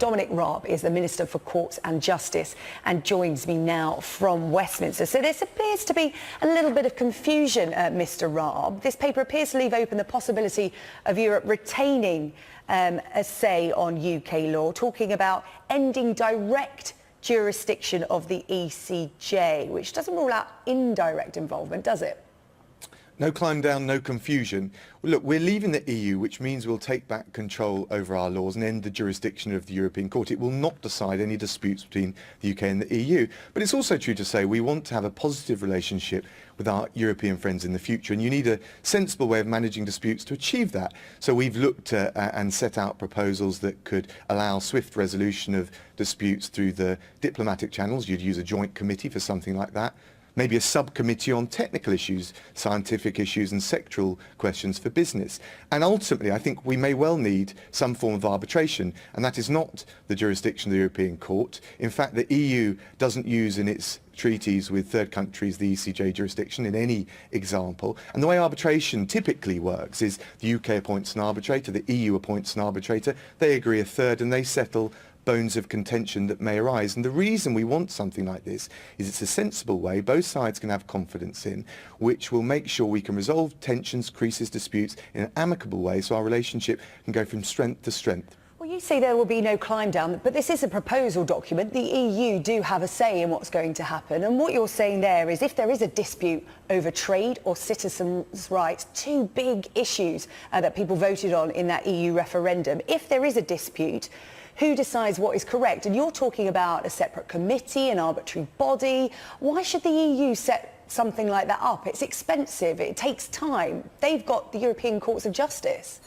Dominic Raab is the Minister for Courts and Justice and joins me now from Westminster. So there appears to be a little bit of confusion, Mr Raab. This paper appears to leave open the possibility of Europe retaining a say on UK law, talking about ending direct jurisdiction of the ECJ, which doesn't rule out indirect involvement, does it? No climb down, no confusion. Well, look, we're leaving the EU, which means we'll take back control over our laws and end the jurisdiction of the European Court. It will not decide any disputes between the UK and the EU. But it's also true to say we want to have a positive relationship with our European friends in the future, and you need a sensible way of managing disputes to achieve that. So we've looked at and set out proposals that could allow swift resolution of disputes through the diplomatic channels. You'd use a joint committee for something like that. Maybe a subcommittee on technical issues, scientific issues and sectoral questions for business. And ultimately, I think we may well need some form of arbitration, and that is not the jurisdiction of the European Court. In fact, the EU doesn't use in its treaties with third countries the ECJ jurisdiction in any example. And the way arbitration typically works is the UK appoints an arbitrator, the EU appoints an arbitrator, they agree a third and they settle bones of contention that may arise. And the reason we want something like this is it's a sensible way both sides can have confidence in, which will make sure we can resolve tensions, creases, disputes in an amicable way so our relationship can go from strength to strength. Well, you say there will be no climb down, but this is a proposal document. The EU do have a say in what's going to happen. And what you're saying there is if there is a dispute over trade or citizens' rights, two big issues that people voted on in that EU referendum, if there is a dispute, who decides what is correct? And you're talking about a separate committee, an arbitrary body. Why should the EU set something like that up? It's expensive, it takes time. They've got the European Courts of Justice.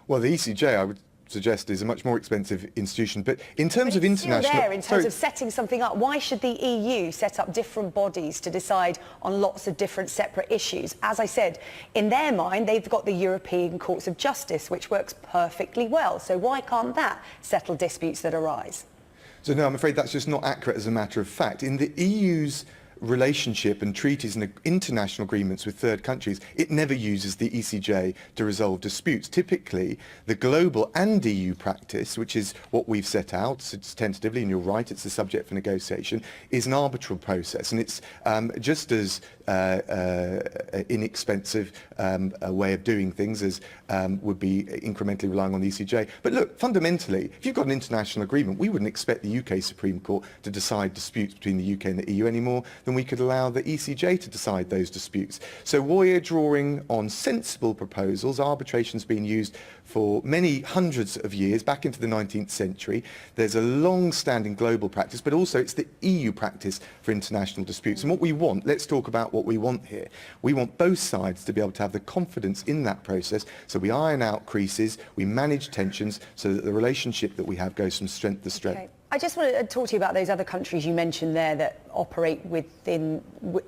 Well, the ECJ, I would suggest, is a much more expensive institution, but in terms of international... in terms of setting something up, why should the EU set up different bodies to decide on lots of different separate issues? As I said, in their mind, they've got the European Courts of Justice, which works perfectly well. So why can't that settle disputes that arise? So no, I'm afraid that's just not accurate as a matter of fact. In the EU's relationship and treaties and international agreements with third countries, it never uses the ECJ to resolve disputes. Typically, the global and EU practice, which is what we've set out, it's tentatively, and you're right, it's the subject for negotiation, is an arbitral process, and it's just as inexpensive a way of doing things as would be incrementally relying on the ECJ. But look, fundamentally, if you've got an international agreement, we wouldn't expect the UK Supreme Court to decide disputes between the UK and the EU anymore than we could allow the ECJ to decide those disputes. So we're drawing on sensible proposals. Arbitration's been used for many hundreds of years, back into the 19th century. There's a long-standing global practice, but also it's the EU practice for international disputes. And what we want, let's talk about what we want here. We want both sides to be able to have the confidence in that process, so we iron out creases, we manage tensions, so that the relationship that we have goes from strength to strength. Okay. I just want to talk to you about those other countries you mentioned there that operate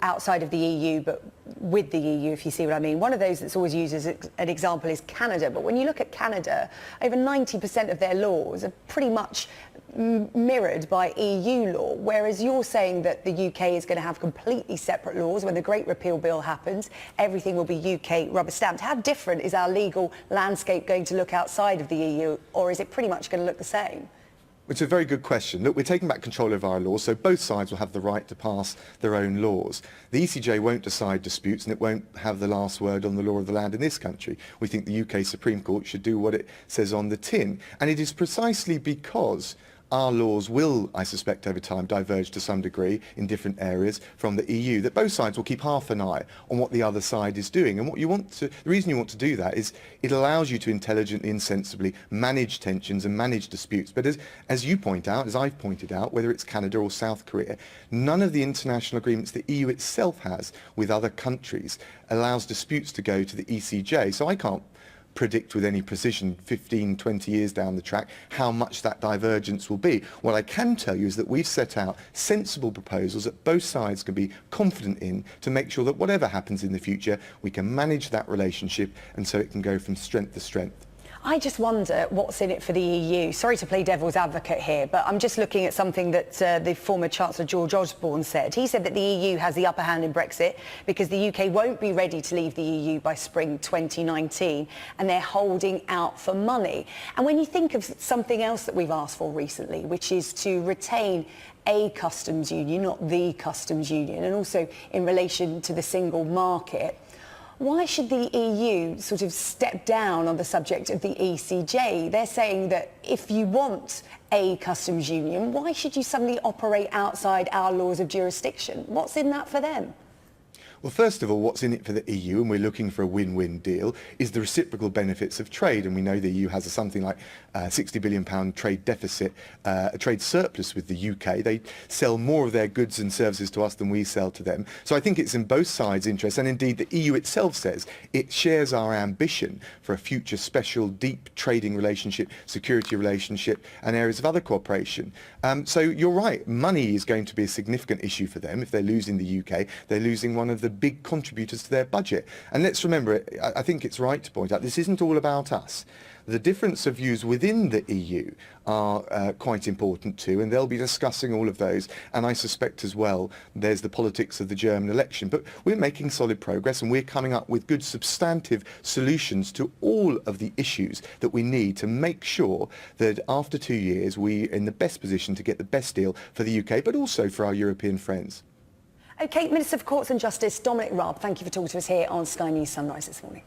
outside of the EU, but with the EU, if you see what I mean. One of those that's always used as an example is Canada. But when you look at Canada, over 90% of their laws are pretty much mirrored by EU law, whereas you're saying that the UK is going to have completely separate laws. When the Great Repeal Bill happens, everything will be UK rubber stamped. How different is our legal landscape going to look outside of the EU, or is it pretty much going to look the same? It's a very good question. Look, we're taking back control of our laws, so both sides will have the right to pass their own laws. The ECJ won't decide disputes, and it won't have the last word on the law of the land in this country. We think the UK Supreme Court should do what it says on the tin. And it is precisely because our laws will, I suspect, over time diverge to some degree in different areas from the EU, that both sides will keep half an eye on what the other side is doing. And the reason you want to do that is it allows you to intelligently and sensibly manage tensions and manage disputes. But as you point out, as I've pointed out, whether it's Canada or South Korea, none of the international agreements the EU itself has with other countries allows disputes to go to the ECJ. So I can't predict with any precision 15, 20 years down the track how much that divergence will be. What I can tell you is that we've set out sensible proposals that both sides can be confident in to make sure that whatever happens in the future, we can manage that relationship and so it can go from strength to strength. I just wonder what's in it for the EU. Sorry to play devil's advocate here, but I'm just looking at something that the former Chancellor George Osborne said. He said that the EU has the upper hand in Brexit because the UK won't be ready to leave the EU by spring 2019, and they're holding out for money. And when you think of something else that we've asked for recently, which is to retain a customs union, not the customs union, and also in relation to the single market, why should the EU sort of step down on the subject of the ECJ? They're saying that if you want a customs union, why should you suddenly operate outside our laws of jurisdiction? What's in that for them? Well, first of all, what's in it for the EU, and we're looking for a win-win deal, is the reciprocal benefits of trade. And we know the EU has something like £60 billion trade deficit, a trade surplus with the UK. They sell more of their goods and services to us than we sell to them. So I think it's in both sides' interest. And indeed, the EU itself says it shares our ambition for a future special, deep trading relationship, security relationship, and areas of other cooperation. So you're right, money is going to be a significant issue for them. If they're losing the UK, they're losing one of the big contributors to their budget. And let's remember, I think it's right to point out, this isn't all about us. The difference of views within the EU are quite important too, and they'll be discussing all of those. And I suspect as well, there's the politics of the German election. But we're making solid progress, and we're coming up with good substantive solutions to all of the issues that we need to make sure that after 2 years, we're in the best position to get the best deal for the UK, but also for our European friends. OK, Minister for Courts and Justice Dominic Raab, thank you for talking to us here on Sky News Sunrise this morning.